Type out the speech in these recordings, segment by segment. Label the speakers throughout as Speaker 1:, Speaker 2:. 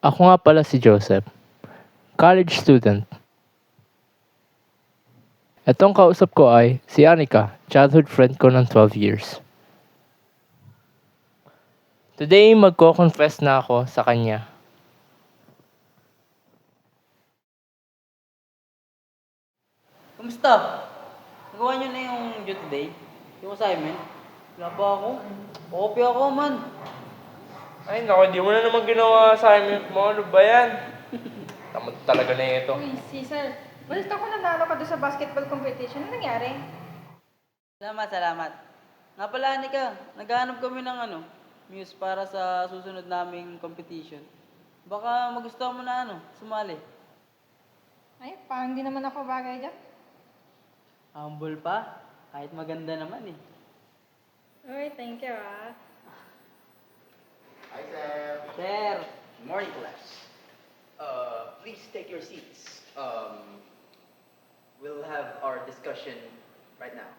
Speaker 1: Ako nga pala si Joseph, college student. Etong kausap ko ay si Anika, childhood friend ko ng 12 years. Today, magko-confess na ako sa kanya.
Speaker 2: Kamusta? Nagawa niyo na yung due today? Yung assignment? Wala pa ako. Copy ako, man.
Speaker 1: Ay naku, di mo na naman ginawa assignment mo. Ano ba yan? Tamad talaga na ito.
Speaker 3: Uy, Cesar, balita ko nanalo ka doon sa basketball competition. Ano nangyari?
Speaker 2: Salamat. Nga pala, Anika, naghahanap kami ng muse para sa susunod naming competition. Baka magustuhan mo na sumali.
Speaker 3: Ay, parang di naman ako bagay dyan.
Speaker 2: Humble pa. Kahit maganda naman eh.
Speaker 3: Uy, thank you ah.
Speaker 4: Hi, Sir.
Speaker 2: Sir,
Speaker 4: Good morning, class. Please take your seats. We'll have our discussion right now.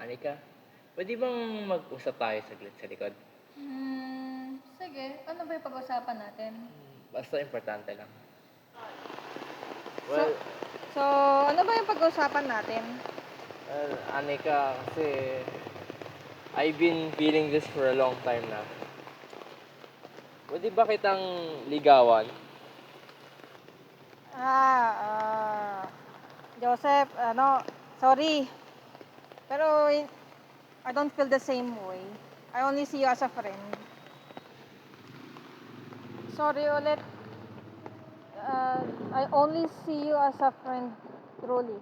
Speaker 1: Anika, pwede bang mag-usap tayo saglit sa likod?
Speaker 3: Sige. Ano ba yung pag-usapan natin?
Speaker 1: Basta importante lang.
Speaker 3: So, ano ba yung pag-usapan natin?
Speaker 1: Anika, kasi I've been feeling this for a long time na. Pwede ba kitang ligawan?
Speaker 3: Joseph, sorry. Pero I don't feel the same way. I only see you as a friend. Sorry ulit. I only see you as a friend, truly.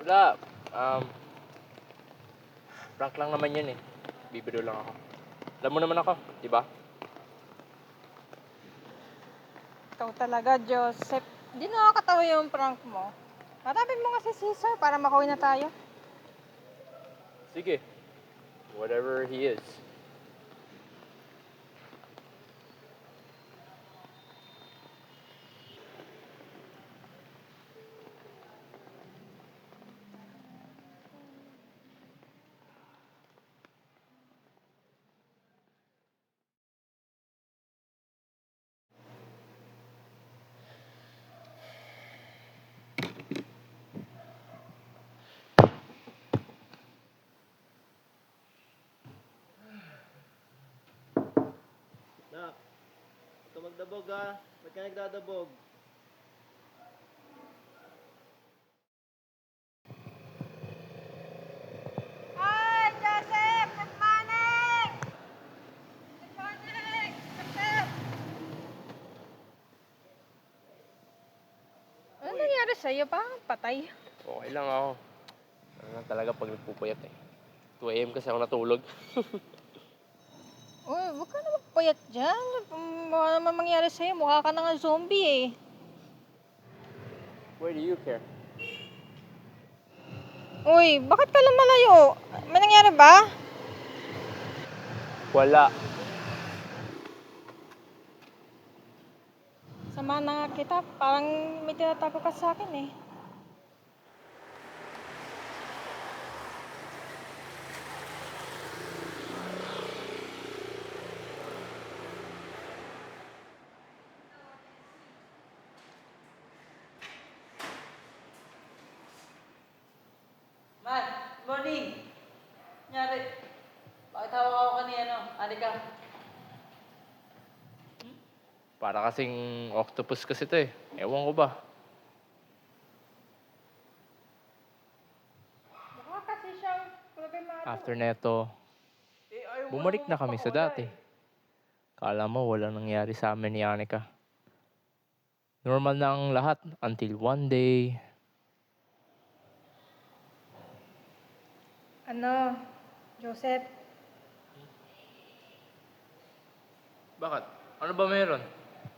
Speaker 1: Wala. Prank lang naman yun eh. Bibiro lang ako. Alam mo naman ako, di ba?
Speaker 3: Ikaw talaga, Joseph. Hindi nakakatawa yung prank mo. Harapin mo nga si Caesar para makauwi na tayo.
Speaker 1: Sige. Whatever he is.
Speaker 5: Nak, huwag ka magdabog ha. Ba't ka nagdadabog?
Speaker 3: Hi, Joseph! Good morning! Good morning! Joseph! Ano nangyari sa'yo? Parang patay.
Speaker 1: Okay lang ako. Ano lang talaga pag nagpupuyat eh. 2 AM kasi ako natulog.
Speaker 3: Uy, huwag ka na magpayat dyan. Baka naman mangyari sa'yo. Mukha ka na nga zombie eh.
Speaker 1: Why do you care?
Speaker 3: Uy, bakit ka lumalayo? May nangyari ba?
Speaker 1: Wala.
Speaker 3: Sama na nga kita. Parang may tinatago ka sa akin eh.
Speaker 2: man, good morning. Nangyari? Bakit hawak ako kanina, Anika?
Speaker 1: Para kasing octopus kasi to eh. Ewan ko ba.
Speaker 3: Mukha kasi siyang problemado.
Speaker 1: After neto, bumalik na kami sa dati. Kala mo walang nangyari sa amin ni Anika. Normal na ang lahat until one day.
Speaker 3: Ano, Joseph?
Speaker 1: Bakit? Ano ba meron?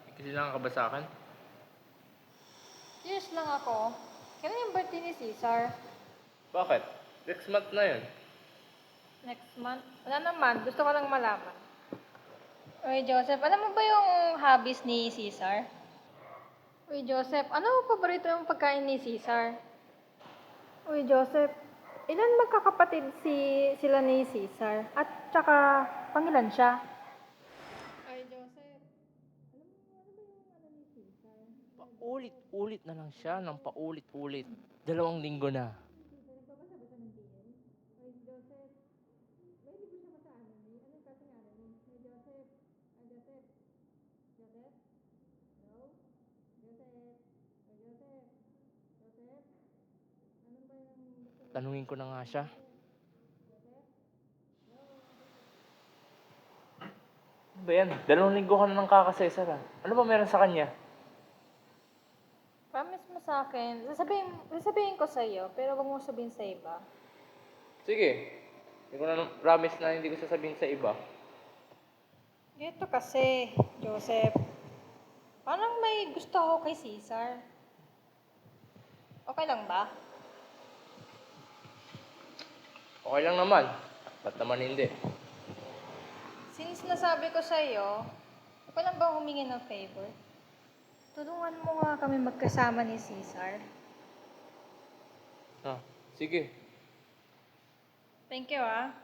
Speaker 1: May kailangan ka ba sa akin?
Speaker 3: Curious lang ako. Kailan yung birthday ni Caesar?
Speaker 1: Bakit? Next month na yun.
Speaker 3: Next month? Wala naman. Gusto ko lang malaman. Uy, Joseph, alam mo ba yung hobbies ni Caesar? Uy, Joseph, ano ang paborito yung pagkain ni Caesar? Uy, Joseph, ilan magkakapatid sila ni Caesar? At tsaka, pangilan siya? Uy, Joseph,
Speaker 1: Paulit-ulit na lang siya ng paulit-ulit. 2 linggo na. Tanungin ko na nga siya. Ano ba yan? 2 linggo ka na ng kakasesar ah. Ano ba meron sa kanya?
Speaker 3: promise mo sa akin, sasabihin ko sa'yo, pero wag mo sabihin sa iba.
Speaker 1: Sige. Hindi ko na promise na hindi ko sasabihin sa iba.
Speaker 3: Ito kasi, Joseph, parang may gusto ako kay Caesar. Okay lang ba?
Speaker 1: Okay lang naman. Ba't naman hindi?
Speaker 3: Since nasabi ko sa'yo, okay lang ba humingi ng favor? Tulungan mo nga kami magkasama ni Caesar.
Speaker 1: Ah, sige.
Speaker 3: Thank you, ah.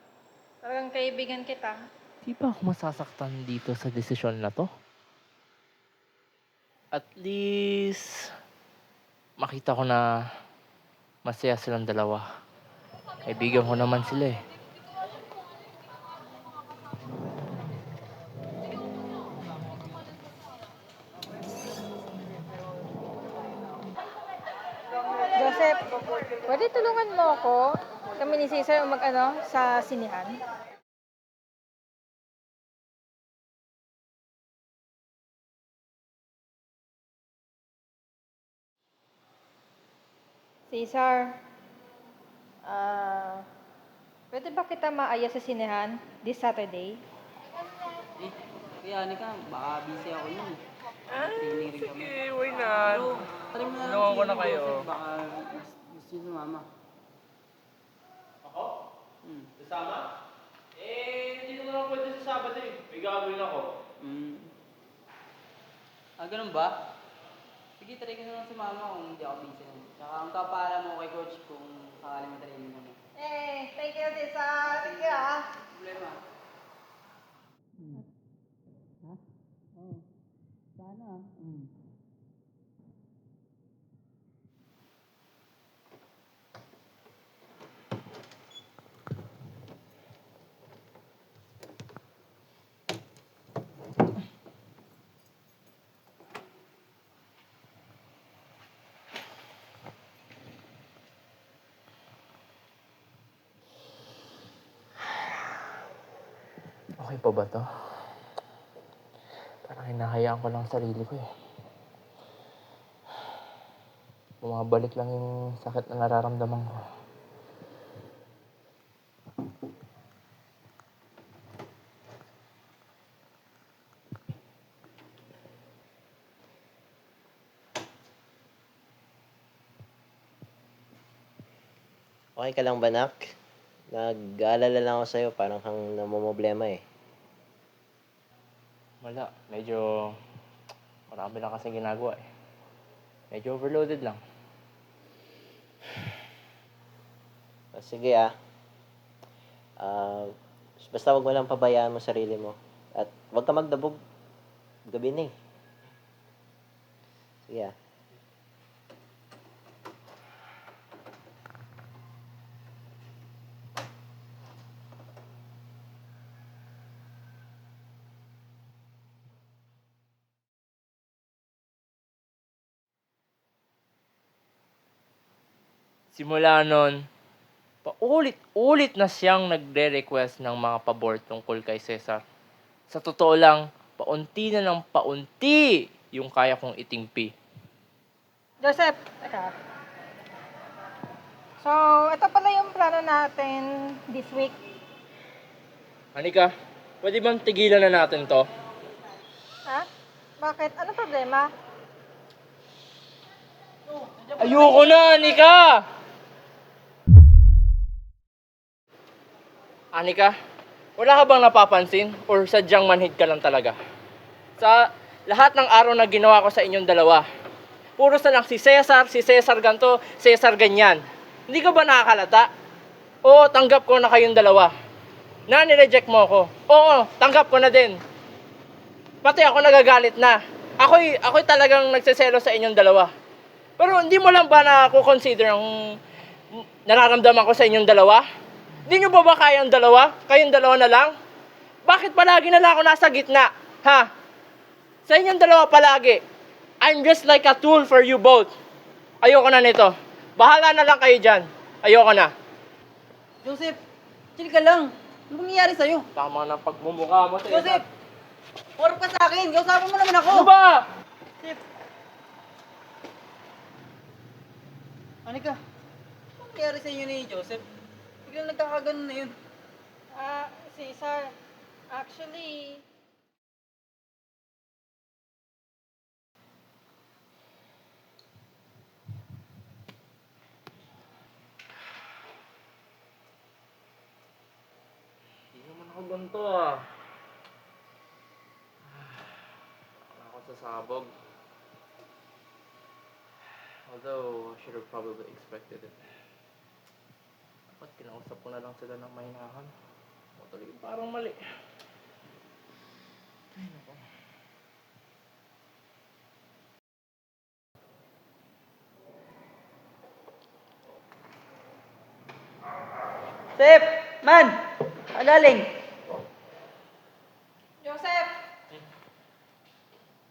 Speaker 3: Talagang kaibigan kita.
Speaker 1: Di ba ako masasaktan dito sa desisyon na to? At least, makita ko na masaya silang dalawa. Kaibigan ko naman sila eh.
Speaker 3: Joseph, pwede tulungan mo ako? Kami ni Caesar mag-ano sa sinihan? Caesar, pwede ba kita maaya sa sinehan this Saturday?
Speaker 2: Eh, kaya Anika, baka busy ako yun. Training rin kami.
Speaker 1: why not?
Speaker 2: Pero, try mo na lang
Speaker 1: Tulungan ko
Speaker 2: si
Speaker 1: na kayo.
Speaker 2: Joseph, baka gusto niyo sumama.
Speaker 1: Ako?
Speaker 2: Hmm.
Speaker 1: Kasama? Hindi ko naman pwede sa Sabado eh. May gagawin ako.
Speaker 2: Hmm. Ah, ganun ba? Sige, try ko na lang si mama kung hindi ako busy. Tsaka ang kapala mo kay coach kung sakali mo training mo.
Speaker 3: Thank you, Caesar. Thank you, ah.
Speaker 2: Problema. Ha? Oo. Sana.
Speaker 1: Okay pa ba to? Parang hinahayaan ko lang sarili ko eh. Bumabalik lang yung sakit na nararamdaman ko.
Speaker 6: Okay ka lang ba, Nak? Nag-aalala lang ako sa'yo, parang kang namomroblema eh.
Speaker 1: Wala. Medyo marami lang kasi ginagawa eh. Medyo overloaded lang.
Speaker 6: Sige Ah, basta wag mo lang pabayaan mo sarili mo. At wag ka magdabog. Gabi na eh. Sige
Speaker 1: Simula nun, paulit-ulit na siyang nagre-request ng mga pabor tungkol kay Cesar. Sa totoo lang, paunti na ng paunti yung kaya kong itingpi.
Speaker 3: Joseph, teka. So, ito pala yung plano natin this week.
Speaker 1: Anika, pwede bang tigilan na natin to?
Speaker 3: Ha? Bakit? Ano problema?
Speaker 1: Ayoko na, Anika! Anika, Wala ka bang napapansin? Or sadyang manhid ka lang talaga? Sa lahat ng araw na ginawa ko sa inyong dalawa, puro na lang si Cesar ganto, Cesar ganyan. Hindi ka ba nakakalata? Oo, tanggap ko na kayong dalawa. Na nireject mo ako. Oo, tanggap ko na din. Pati ako nagagalit na. Ako'y talagang nagseselo sa inyong dalawa. Pero hindi mo lang ba na consider ang nararamdaman ko sa inyong dalawa? Hindi nyo ba kayang dalawa? Kayong dalawa na lang? Bakit palagi na lang ako nasa gitna? Ha? Sa inyong dalawa palagi. I'm just like a tool for you both. Ayoko na nito. Bahala na lang kayo dyan. Ayoko na.
Speaker 2: Joseph, chill ka lang. Ano nangyayari sa'yo?
Speaker 1: Tama na pagmumukha mo, Cesar.
Speaker 2: Joseph! Warap ka sa akin! Kausapin mo naman ako!
Speaker 1: Ano ba?
Speaker 2: Joseph! Ano ka? Ano nangyayari sa inyo ni Joseph? Biglang nagkakaganon na yun.
Speaker 3: Cesar, actually,
Speaker 1: Hindi naman ako ganito ah. Ako sa sabog. Although, I should have probably expected it. Dapat kinausap ko na lang sila ng mahinahan. O tuloy, parang mali. Ay, nako.
Speaker 2: Sep! Man! Alaling!
Speaker 3: Joseph!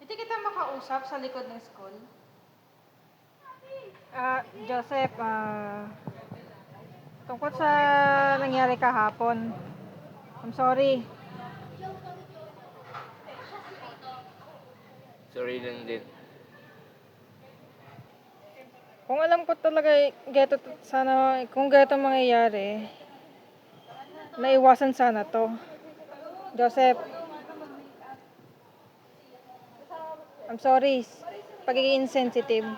Speaker 3: Hindi kita makausap sa likod ng school? Joseph, tungkol sa nangyari kahapon. I'm sorry.
Speaker 1: Sorry lang din.
Speaker 3: Kung alam ko talaga, kung geto mangyayari, naiwasan sana to. Joseph, I'm sorry. Pagiging insensitive.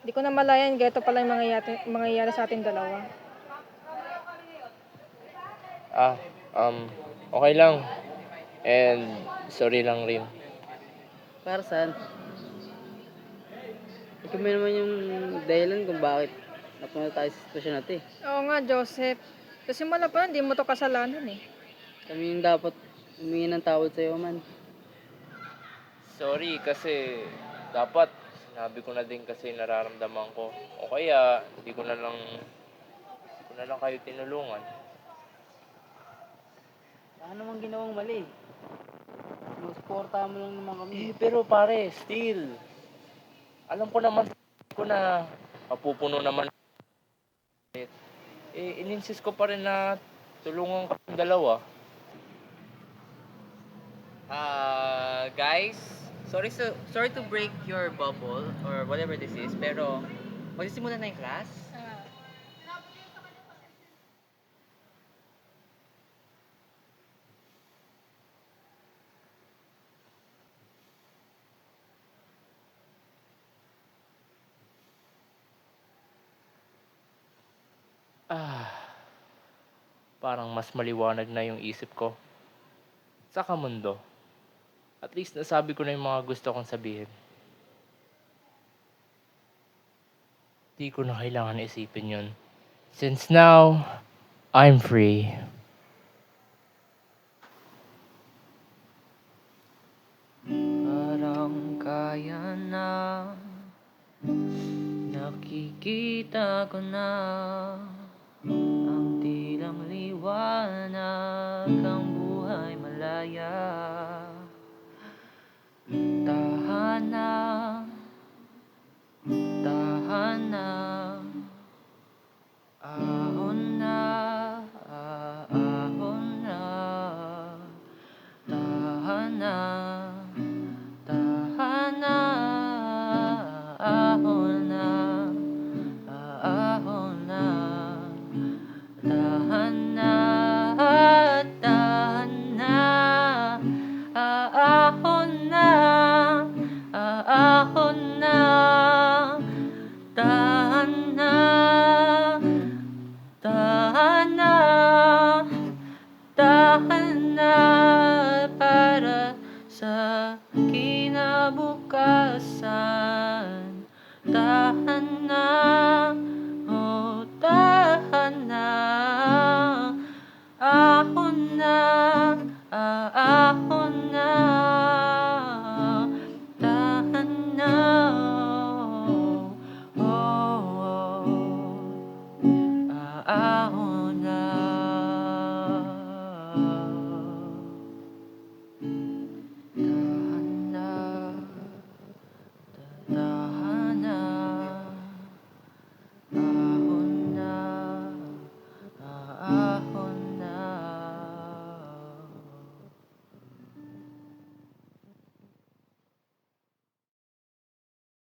Speaker 3: Hindi ko na malayan, geto pala yung mangyayari sa ating dalawa.
Speaker 1: Okay lang. And sorry lang rin.
Speaker 2: Para saan? Ikaw mo naman yung dahilan kung bakit napunta tayo sa sitwasyon natin.
Speaker 3: Oo nga, Joseph. Kasi simula pa, hindi mo to kasalanan eh.
Speaker 2: Kami yung dapat humingi ng tawad sa'yo, man.
Speaker 1: Sorry kasi dapat sinabi ko na din kasi nararamdaman ko. O kaya hindi ko na lang kayo tinulungan.
Speaker 2: Ano naman ginawang mali? Sinusuportahan mo lang naman kami.
Speaker 1: Pero pare, still. Alam ko naman na mapupuno naman. Ininsist ko pa rin na tulungan kami dalawa.
Speaker 4: Guys, sorry to break your bubble or whatever this is, pero magsisimula na yung class.
Speaker 1: Parang mas maliwanag na yung isip ko. Saka mundo. At least nasabi ko na yung mga gusto kong sabihin. Di ko na kailangan isipin yun. Since now, I'm free.
Speaker 4: Parang kaya na, nakikita ko na ang tilang liwanag, ang buhay malaya. Tahanan, tahanan, ahon na, ahon na. Tahanan, tahanan, ahon na, ahon na. Tahanan, tahanan, ahon na, ahon
Speaker 7: mahal na para sa kinabukasan.